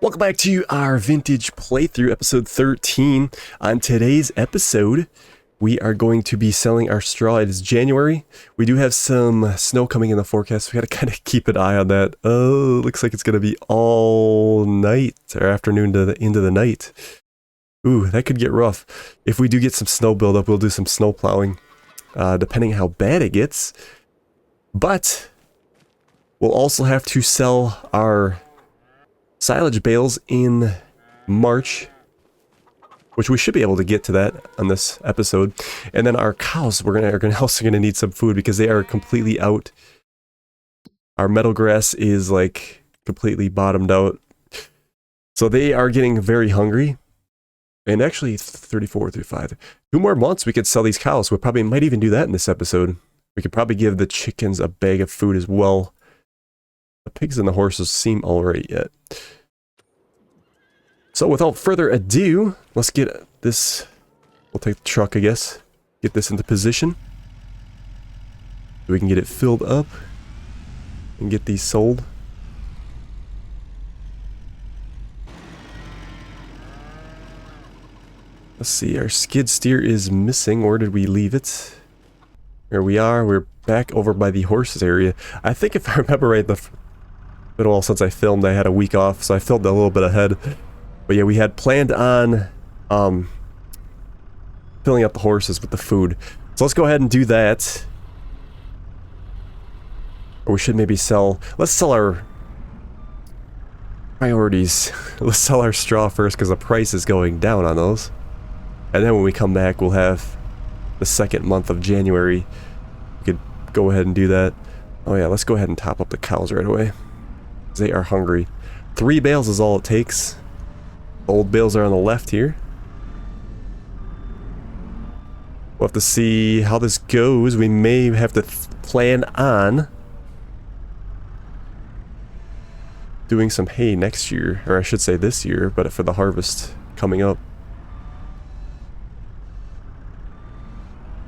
Welcome back to our vintage playthrough, episode 13. On today's episode, we are going to be selling our straw. It is January. We do have some snow coming in the forecast. We got to kind of keep an eye on that. Oh, looks like it's going to be all night or afternoon to the end of the night. Ooh, that could get rough. If we do get some snow buildup, we'll do some snow plowing, depending how bad it gets. But we'll also have to sell our silage bales in March, which we should be able to get to that on this episode. And then our cows, are also gonna need some food because they are completely out. Our meadow grass is like completely bottomed out, so they are getting very hungry. And actually 34 through 5, 2 more months we could sell these cows. We probably might even do that in this episode. We could probably give the chickens a bag of food as well. The pigs and the horses seem alright yet. So without further ado, let's get this. We'll take the truck, I guess. Get this into position. So we can get it filled up and get these sold. Let's see, our skid steer is missing. Where did we leave it? Here we are. We're back over by the horses area. I think if I remember right, well, since I filmed, I had a week off, so I filmed a little bit ahead. But yeah, we had planned on filling up the horses with the food. So let's go ahead and do that. Or we should maybe let's sell our priorities. Let's sell our straw first because the price is going down on those. And then when we come back, we'll have the second month of January. We could go ahead and do that. Oh yeah, let's go ahead and top up the cows right away. They are hungry. 3 bales is all it takes. The old bales are on the left here. We'll have to see how this goes. We may have to plan on doing some hay next year, or I should say this year, but for the harvest coming up.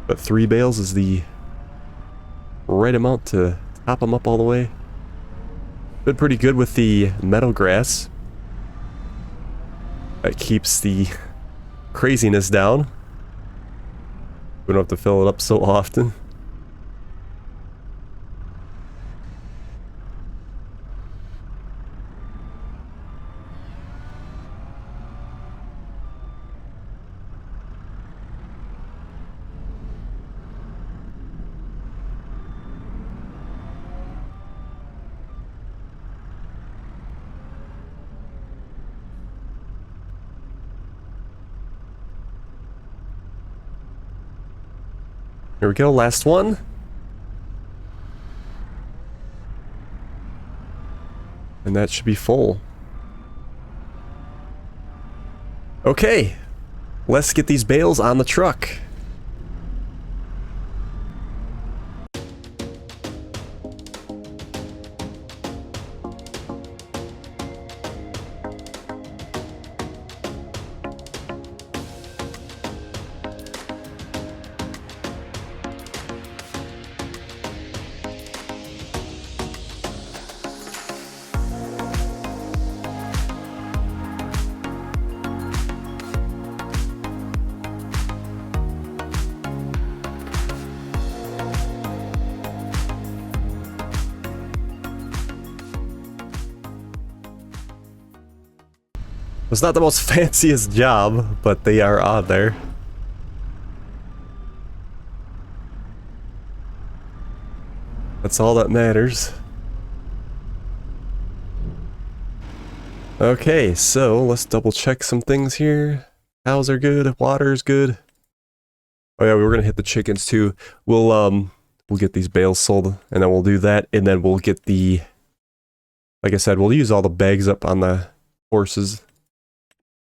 But 3 bales is the right amount to top them up all the way. Been pretty good with the meadow grass. That keeps the craziness down. We don't have to fill it up so often. Here we go, last one. And that should be full. Okay, let's get these bales on the truck. It's not the most fanciest job, but they are on there. That's all that matters. Okay, so let's double check some things here. Cows are good, water's good. Oh yeah, we were gonna hit the chickens too. We'll get these bales sold, and then we'll do that, and then we'll get the, like I said, we'll use all the bags up on the horses.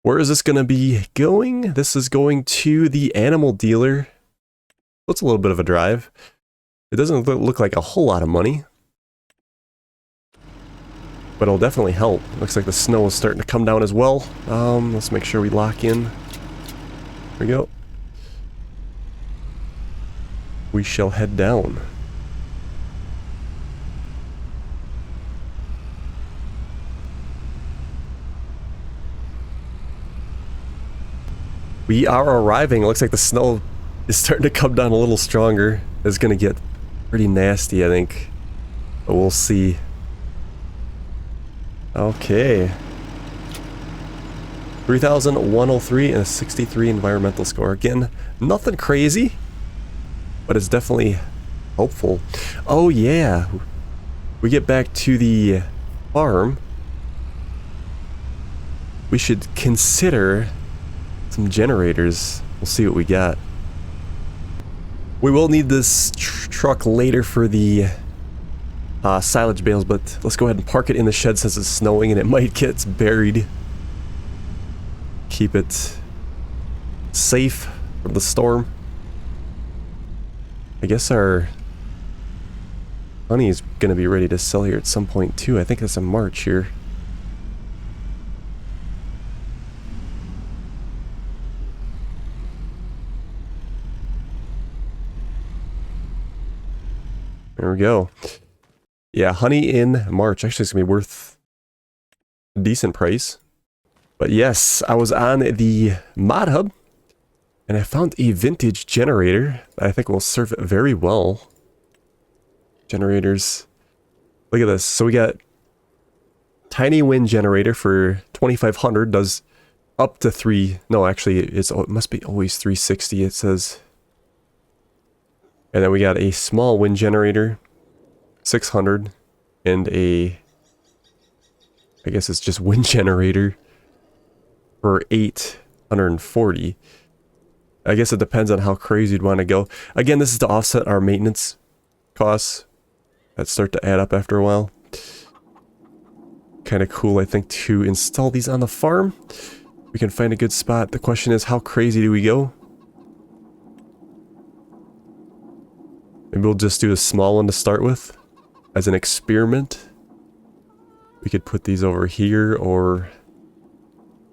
Where is this going to be going? This is going to the animal dealer. It's a little bit of a drive. It doesn't look like a whole lot of money, but it'll definitely help. Looks like the snow is starting to come down as well. Let's make sure we lock in. There we go. We shall head down. We are arriving. It looks like the snow is starting to come down a little stronger. It's gonna get pretty nasty, I think. But we'll see. Okay. 3,103 and a 63 environmental score. Again, nothing crazy, but it's definitely hopeful. Oh yeah. We get back to the farm. We should consider some generators. We'll see what we got. We will need this truck later for the silage bales, but let's go ahead and park it in the shed since it's snowing and it might get buried. Keep it safe from the storm. I guess our honey is going to be ready to sell here at some point too. I think that's in March here. There we go. Yeah, honey in March. Actually, it's going to be worth a decent price. But yes, I was on the mod hub and I found a vintage generator that I think will serve it very well. Generators. Look at this. So we got tiny wind generator for 2,500. Does up to 3. No, actually, it must be always 360. It says. And then we got a small wind generator, 600, and I guess it's just wind generator for 840. I guess it depends on how crazy you'd want to go. Again, this is to offset our maintenance costs that start to add up after a while. Kind of cool, I think, to install these on the farm. We can find a good spot. The question is, how crazy do we go? Maybe we'll just do a small one to start with as an experiment. We could put these over here, or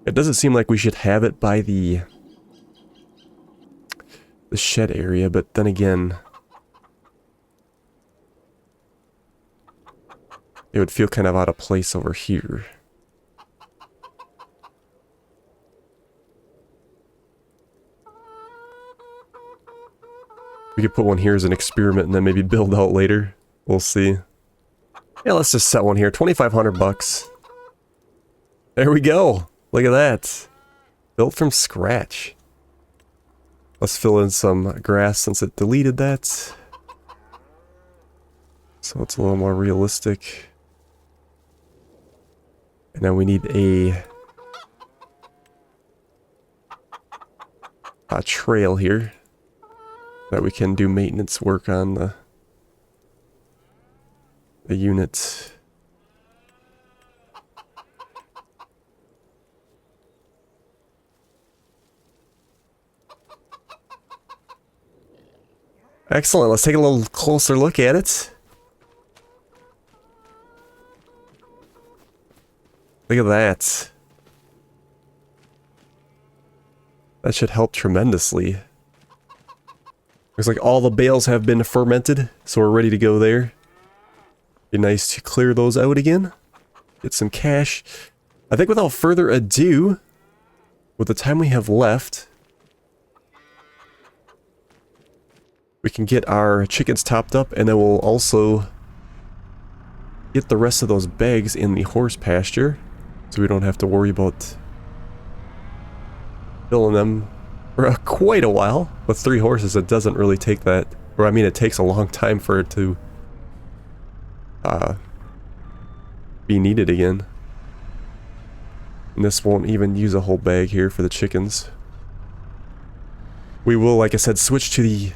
it doesn't seem like we should have it by the shed area, but then again, it would feel kind of out of place over here. We could put one here as an experiment and then maybe build out later. We'll see. Yeah, let's just set one here. 2,500 bucks. There we go. Look at that. Built from scratch. Let's fill in some grass since it deleted that. So it's a little more realistic. And then we need a trail here that we can do maintenance work on the unit. Excellent. Let's take a little closer look at it. Look at that. That should help tremendously. Looks like all the bales have been fermented, so we're ready to go there. Be nice to clear those out again. Get some cash. I think without further ado, with the time we have left, we can get our chickens topped up, and then we'll also get the rest of those bags in the horse pasture, so we don't have to worry about filling them for quite a while. With 3 horses, it doesn't really take that, or I mean, it takes a long time for it to be needed again. And this won't even use a whole bag here for the chickens. We will, like I said, switch to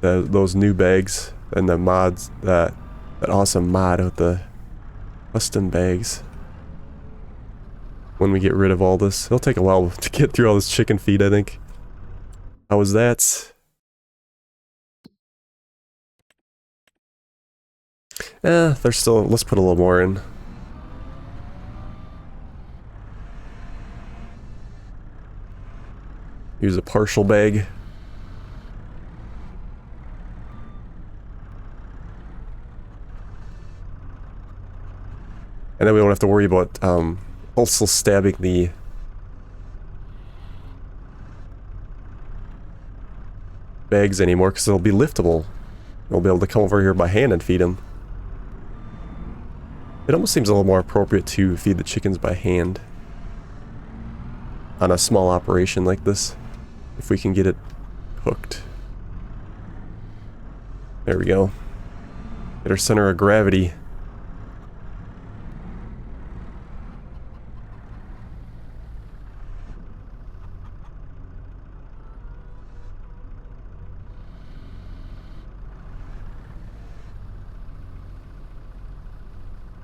those new bags and the mods, that awesome mod with the custom bags. When we get rid of all this, it'll take a while to get through all this chicken feed, I think. How was that? There's still, let's put a little more in. Use a partial bag. And then we don't have to worry about also stabbing the bags anymore because it'll be liftable. We'll be able to come over here by hand and feed them. It almost seems a little more appropriate to feed the chickens by hand on a small operation like this, if we can get it hooked. There we go. Get our center of gravity.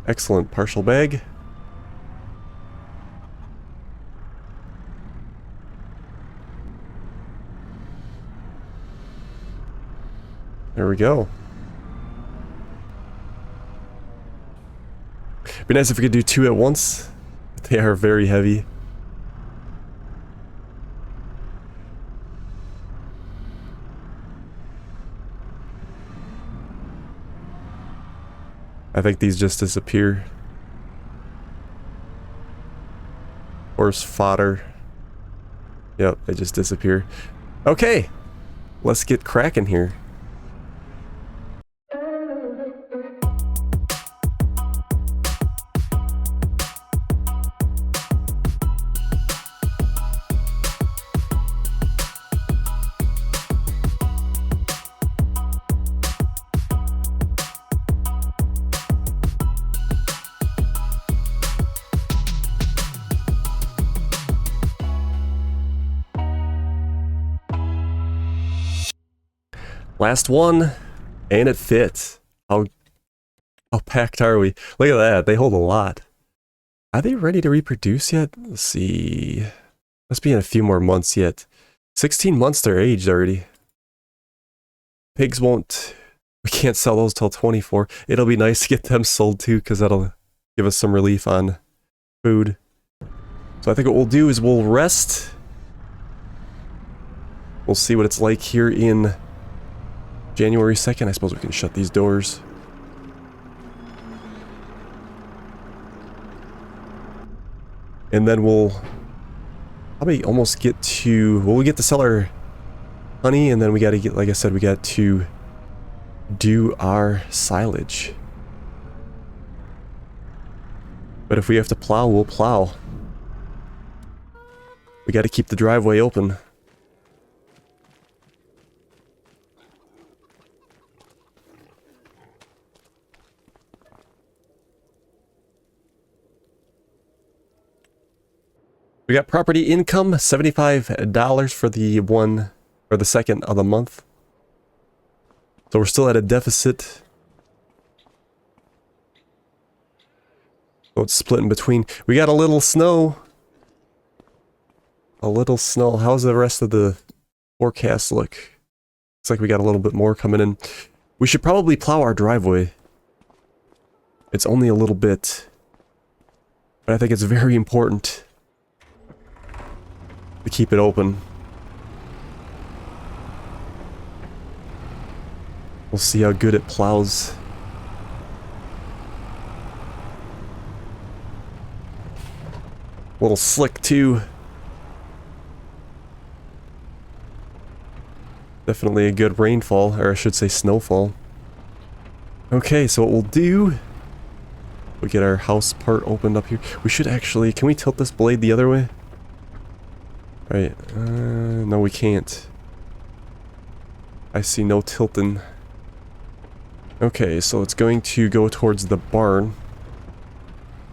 Excellent. Partial bag. There we go. Be nice if we could do 2 at once. They are very heavy. I think these just disappear. Horse fodder. Yep, they just disappear. Okay, let's get cracking here. Last one, and it fits. How packed are we? Look at that, they hold a lot. Are they ready to reproduce yet? Let's see. Must be in a few more months yet. 16 months they're aged already. Pigs won't... We can't sell those till 24. It'll be nice to get them sold too, because that'll give us some relief on food. So I think what we'll do is we'll rest. We'll see what it's like here in January 2nd. I suppose we can shut these doors. And then we'll probably almost get to... Well, we get to sell our honey, and then we got to get, like I said, we got to do our silage. But if we have to plow, we'll plow. We got to keep the driveway open. We got property income, $75 for the one, or the second of the month. So we're still at a deficit. So it's split in between. We got a little snow. A little snow. How's the rest of the forecast look? Looks like we got a little bit more coming in. We should probably plow our driveway. It's only a little bit. But I think it's very important to keep it open. We'll see how good it plows. A little slick too. Definitely a good rainfall, or I should say snowfall. Okay, so what we'll do, we get our house part opened up here. We should actually, can we tilt this blade the other way? Right, no we can't. I see no tilting. Okay, so it's going to go towards the barn.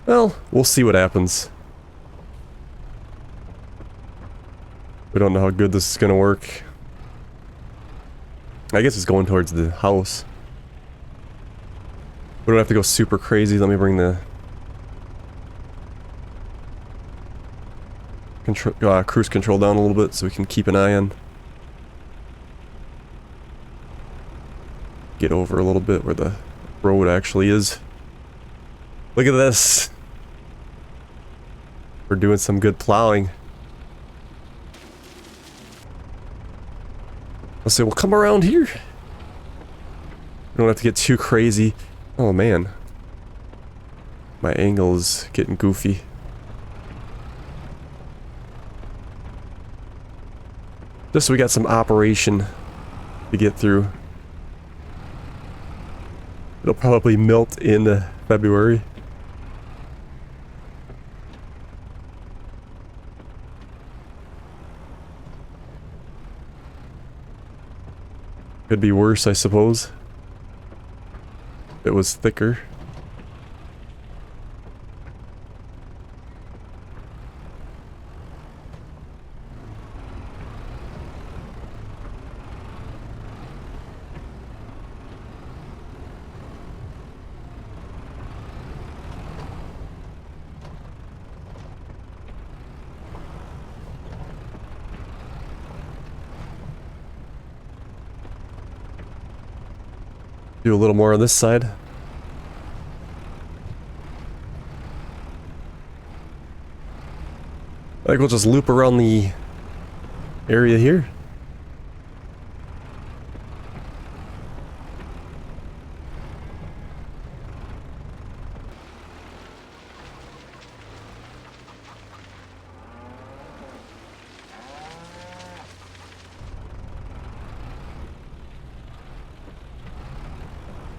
Well, we'll see what happens. We don't know how good this is gonna work. I guess it's going towards the house. We don't have to go super crazy. Let me bring the cruise control down a little bit so we can keep an eye on. Get over a little bit where the road actually is. Look at this. We're doing some good plowing. Let's say we'll come around here. We don't have to get too crazy. Oh man. My angle is getting goofy. Just so we got some operation. to get through. It'll probably melt in February. Could be worse, I suppose. It was thicker. Do a little more on this side. I think we'll just loop around the area here.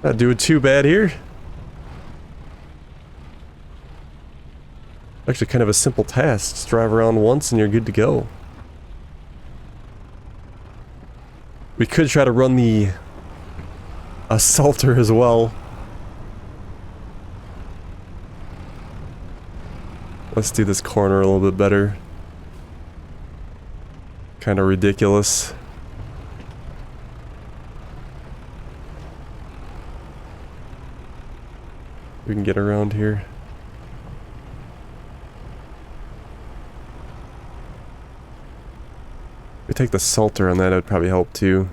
Not doing too bad here. Actually kind of a simple task. Just drive around once and you're good to go. We could try to run the salter as well. Let's do this corner a little bit better. Kind of ridiculous. We can get around here. If we take the salter on that, it would probably help too.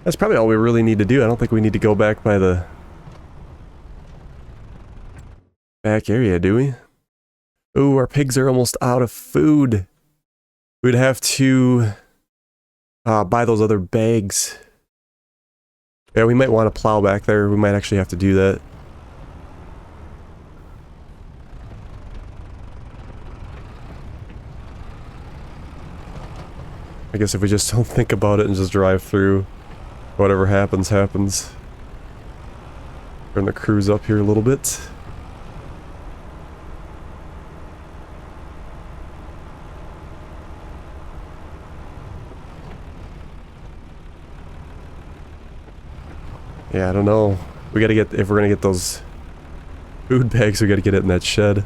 That's probably all we really need to do. I don't think we need to go back by the back area, do we? Ooh, our pigs are almost out of food. We'd have to buy those other bags. Yeah, we might want to plow back there. We might actually have to do that. I guess if we just don't think about it and just drive through, whatever happens, happens. Turn the cruise up here a little bit. Yeah, I don't know. We gotta get, if we're gonna get those food bags, we gotta get it in that shed.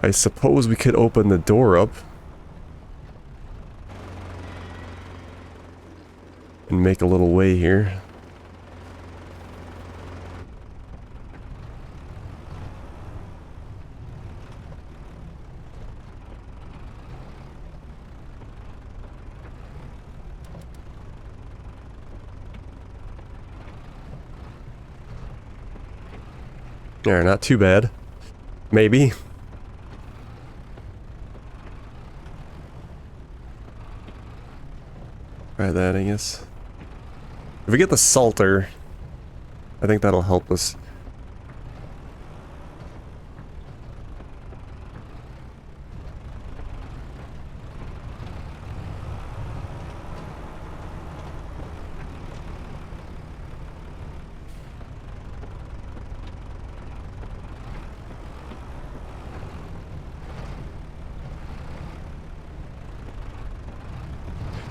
I suppose we could open the door up and make a little way here. Yeah, not too bad. Maybe. Try that, I guess. If we get the salter, I think that'll help us.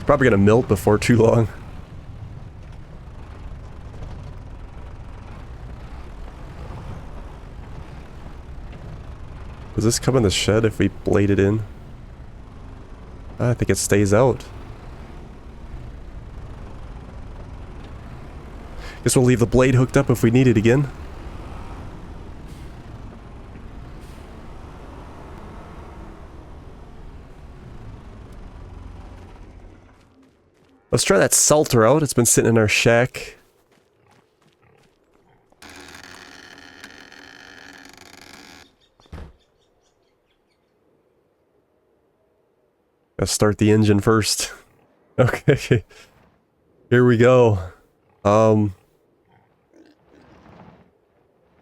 Probably gonna melt before too long. Does this come in the shed if we blade it in? I think it stays out. Guess we'll leave the blade hooked up if we need it again. Let's try that salter out. It's been sitting in our shack. Gotta start the engine first. Okay. Here we go.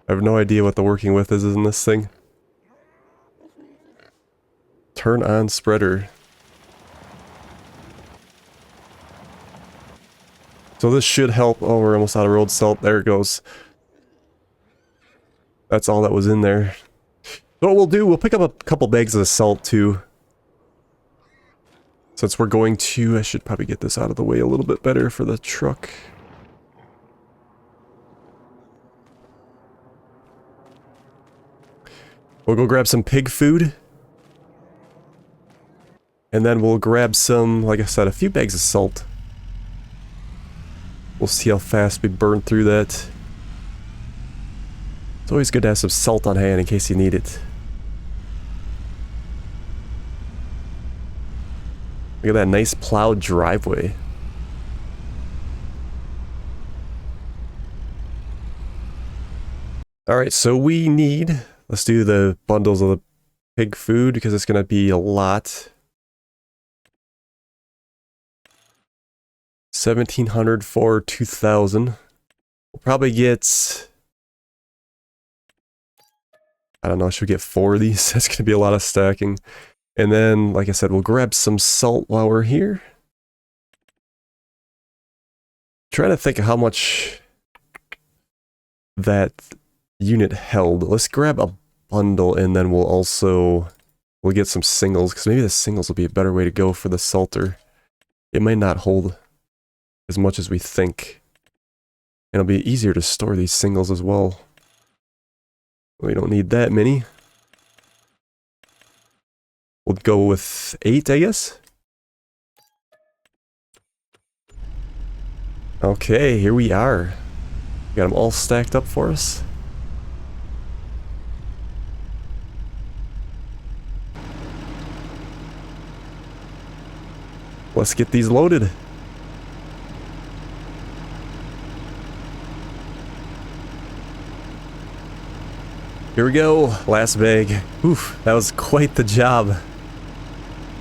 I have no idea what the working with is in this thing. Turn on spreader. So this should help. Oh, we're almost out of road salt. There it goes. That's all that was in there. So what we'll do, we'll pick up a couple bags of salt too. Since we're going to, I should probably get this out of the way a little bit better for the truck. We'll go grab some pig food. And then we'll grab some, like I said, a few bags of salt. We'll see how fast we burn through that. It's always good to have some salt on hand in case you need it. Look at that nice plowed driveway. Alright, so we need... Let's do the bundles of the pig food because it's going to be a lot. 1,700 for 2,000. We'll probably get... I don't know, should we get 4 of these? That's going to be a lot of stacking. And then, like I said, we'll grab some salt while we're here. Trying to think of how much that unit held. Let's grab a bundle and then we'll get some singles, because maybe the singles will be a better way to go for the salter. It might not hold as much as we think. And it'll be easier to store these singles as well. We don't need that many. We'll go with 8, I guess. Okay, here we are. Got them all stacked up for us. Let's get these loaded. Here we go, last bag. Oof, that was quite the job.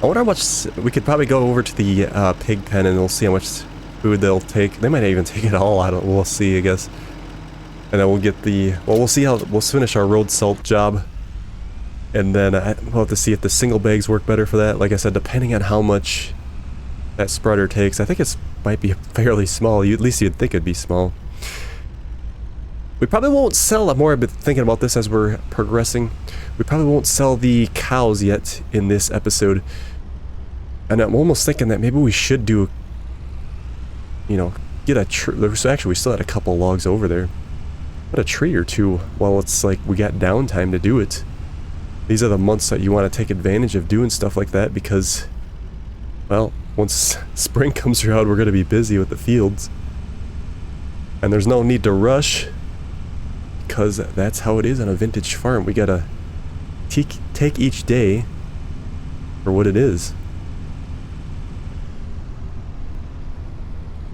I wonder how much, we could probably go over to the pig pen and we'll see how much food they'll take. They might even take it all, we'll see, I guess. And then we'll get the, well, we'll see how, we'll finish our road salt job. And then we'll have to see if the single bags work better for that. Like I said, depending on how much that spreader takes. I think it might be fairly small, at least you'd think it'd be small. We probably won't sell, I'm more thinking about this as we're progressing. We probably won't sell the cows yet in this episode. And I'm almost thinking that maybe we should do, you know, get a tree. So actually we still had a couple logs over there. Put a tree or two while it's like we got downtime to do it. These are the months that you want to take advantage of doing stuff like that because, well, once spring comes around we're going to be busy with the fields. And there's no need to rush. Because that's how it is on a vintage farm. We gotta take each day for what it is.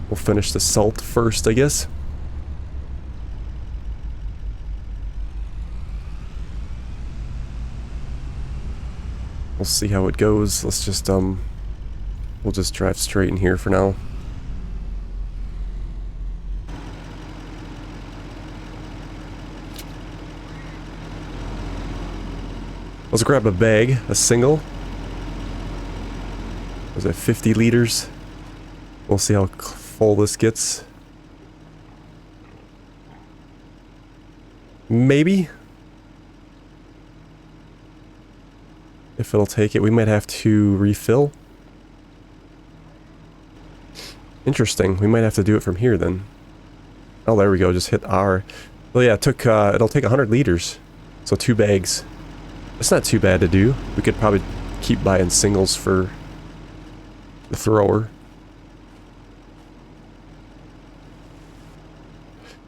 We'll finish the salt first, I guess. We'll see how it goes. Let's just, we'll just drive straight in here for now. Let's grab a bag, a single. Was it 50 liters? We'll see how full this gets. Maybe. If it'll take it, we might have to refill. Interesting, we might have to do it from here then. Oh, there we go, just hit R. Well, yeah, it'll take 100 liters. So 2 bags. It's not too bad to do. We could probably keep buying singles for the thrower.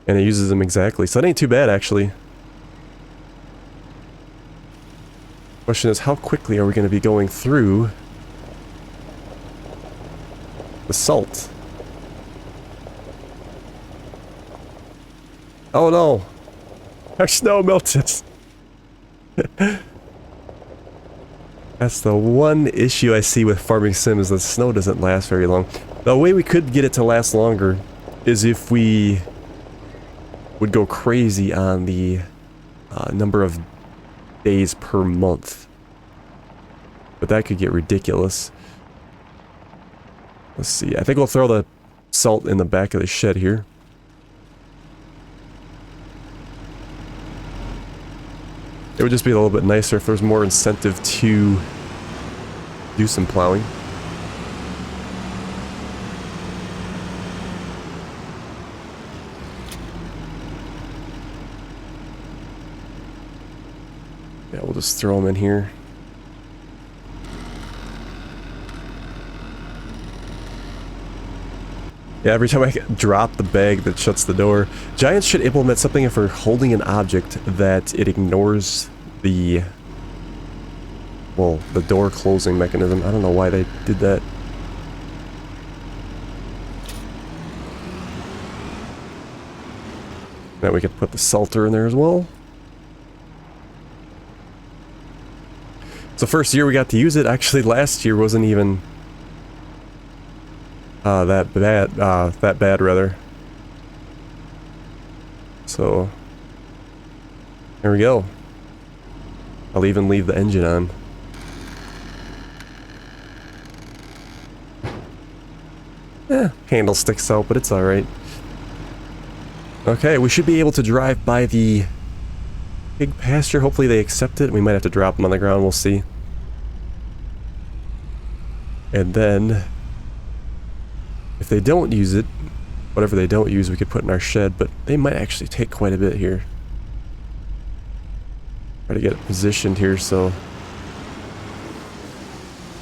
And it uses them exactly. So that ain't too bad, actually. Question is, how quickly are we going to be going through the salt? Oh no! Our snow melted! That's the one issue I see with farming sim is the snow doesn't last very long. The way we could get it to last longer is if we would go crazy on the number of days per month. But that could get ridiculous. Let's see. I think we'll throw the salt in the back of the shed here. It would just be a little bit nicer if there was more incentive to do some plowing. Yeah, we'll just throw them in here. Yeah, every time I drop the bag that shuts the door. Giants should implement something if we're holding an object that it ignores the, well, the door closing mechanism. I don't know why they did that. Now we could put the salter in there as well. So first year we got to use it. Actually, last year wasn't even that bad rather. So there we go. I'll even leave the engine on. Handle sticks out, but it's alright. Okay, we should be able to drive by the pig pasture. Hopefully they accept it. We might have to drop them on the ground, we'll see. And then if they don't use it, whatever they don't use we could put in our shed, but they might actually take quite a bit here. Try to get it positioned here, so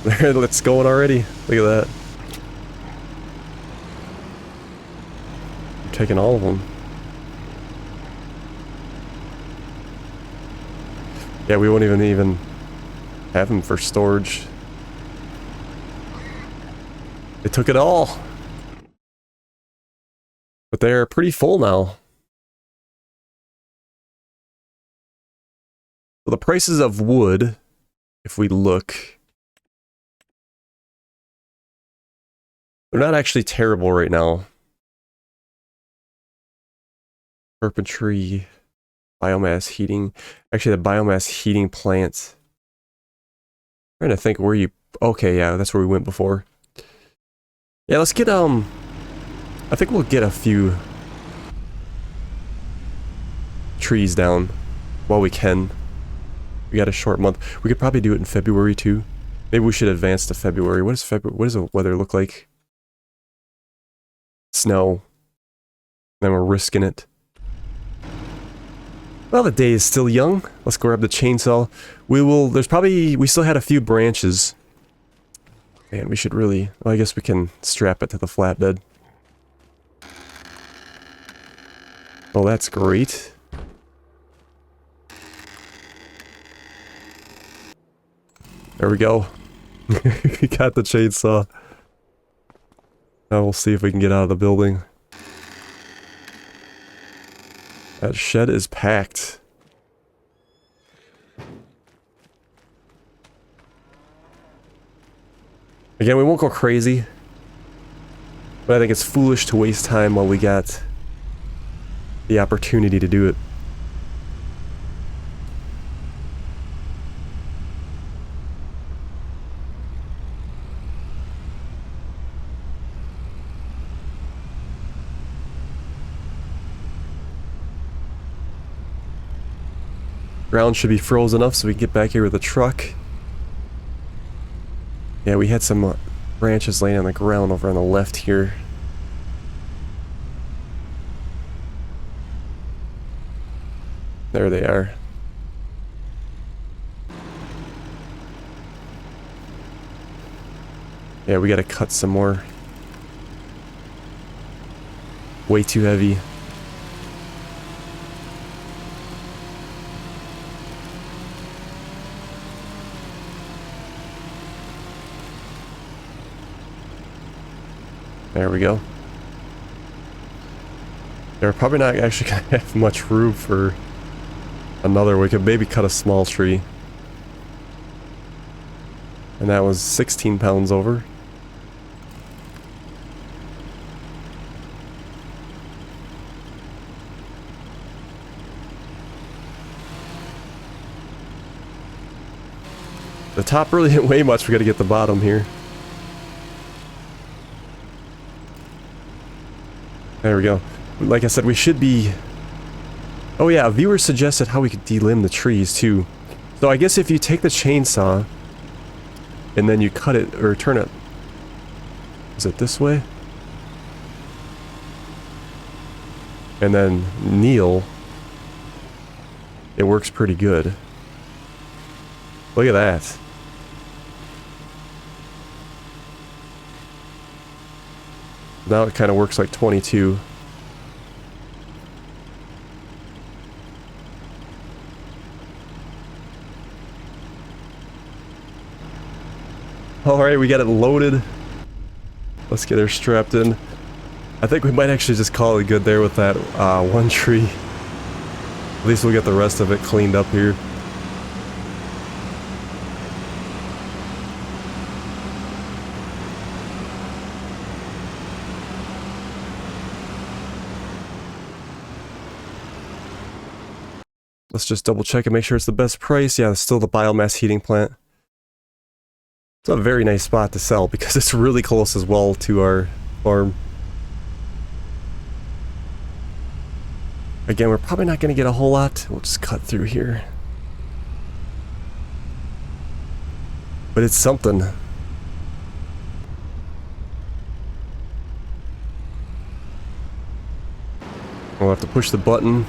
there, it's going already. Look at that. I'm taking all of them. Yeah, we won't even have them for storage. They took it all. But they're pretty full now. So the prices of wood, if we look, they're not actually terrible right now. Carpentry, biomass heating. Actually, the biomass heating plant. I'm trying to think where you... Okay, yeah, that's where we went before. Yeah, let's get, I think we'll get a few trees down while we can. We got a short month. We could probably do it in February too. Maybe we should advance to February. What is February? What does the weather look like? Snow. Then we're risking it. Well, the day is still young. Let's grab the chainsaw. We still had a few branches. Man, we should really... Well, I guess we can strap it to the flatbed. Oh, that's great. There we go. We got the chainsaw. Now we'll see if we can get out of the building. That shed is packed. Again, we won't go crazy. But I think it's foolish to waste time while we got the opportunity to do it. Ground should be frozen enough so we can get back here with the truck. Yeah, we had some branches laying on the ground over on the left here. There they are. Yeah, we gotta cut some more. Way too heavy. There we go. They're probably not actually gonna have much room for another. We could maybe cut a small tree. And that was 16 pounds over. The top really didn't weigh much. We got to get the bottom here. There we go. Like I said, we should be... Oh yeah, a viewer suggested how we could delimb the trees too. So I guess if you take the chainsaw and then you cut it or turn it... Is it this way? And then kneel. It works pretty good. Look at that. Now it kind of works like 22. Alright, we got it loaded. Let's get her strapped in. I think we might actually just call it good there with that one tree. At least we'll get the rest of it cleaned up here. Let's just double check and make sure it's the best price. Yeah, it's still the biomass heating plant. It's a very nice spot to sell because it's really close as well to our farm. Again, we're probably not going to get a whole lot. We'll just cut through here. But it's something. We'll have to push the button.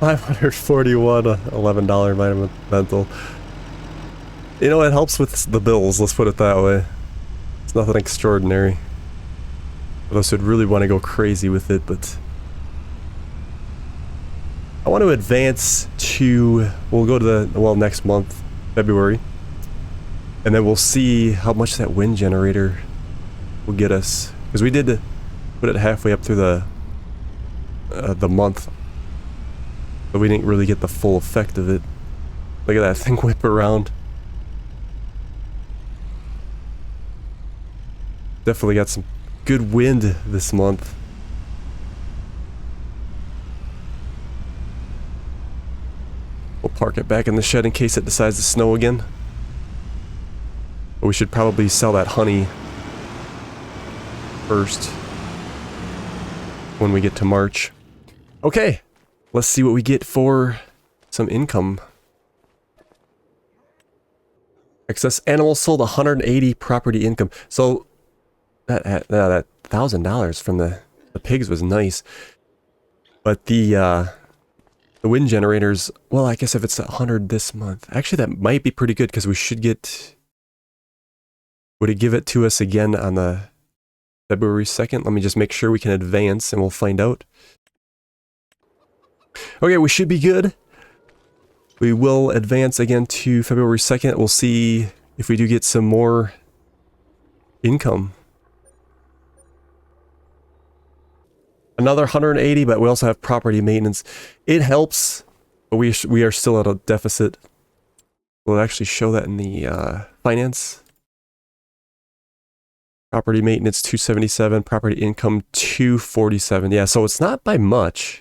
$541, $11 environmental. You know, it helps with the bills, let's put it that way. It's nothing extraordinary. For those who'd really want to go crazy with it, but... I want to advance to... We'll go to the... Well, next month, February. And then we'll see how much that wind generator will get us. Because we did put it halfway up through the month. But we didn't really get the full effect of it. Look at that thing whip around. Definitely got some good wind this month. We'll park it back in the shed in case it decides to snow again. But we should probably sell that honey first when we get to March. Okay. Let's see what we get for some income. Excess animals sold 180 property income. So that $1,000 from the pigs was nice. But the wind generators, well, I guess if it's 100 this month, actually that might be pretty good because we should get... Would it give it to us again on the February 2nd? Let me just make sure we can advance and we'll find out. Okay, we should be good. We will advance again to February 2nd. We'll see if we do get some more income. Another 180, but we also have property maintenance. It helps, but we are still at a deficit. We'll actually show that in the finance. Property maintenance 277, property income 247. Yeah, so it's not by much.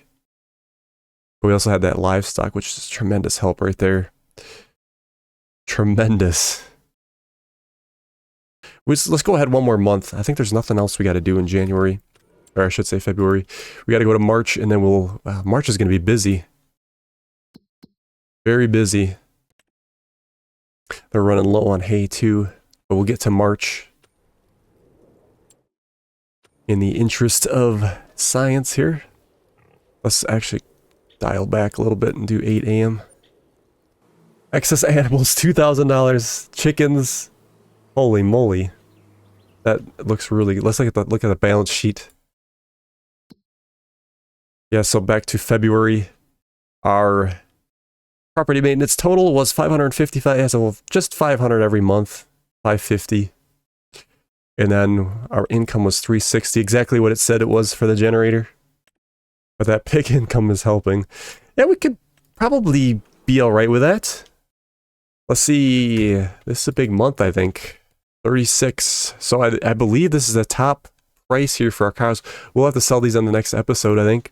But we also had that livestock, which is tremendous help right there. Tremendous. Let's go ahead one more month. I think there's nothing else we got to do in January. Or I should say February. We got to go to March, and then we'll... March is going to be busy. Very busy. They're running low on hay, too. But we'll get to March. In the interest of science here. Let's actually... dial back a little bit and do 8 a.m. Excess animals, $2,000. Chickens, holy moly. That looks really good. Let's look at the balance sheet. Yeah, so back to February. Our property maintenance total was $555. Yeah, so just $500 every month. $550. And then our income was $360. Exactly what it said it was for the generator. But that pig income is helping. Yeah, we could probably be alright with that. Let's see. This is a big month, I think. 36. So I believe this is the top price here for our cows. We'll have to sell these on the next episode, I think.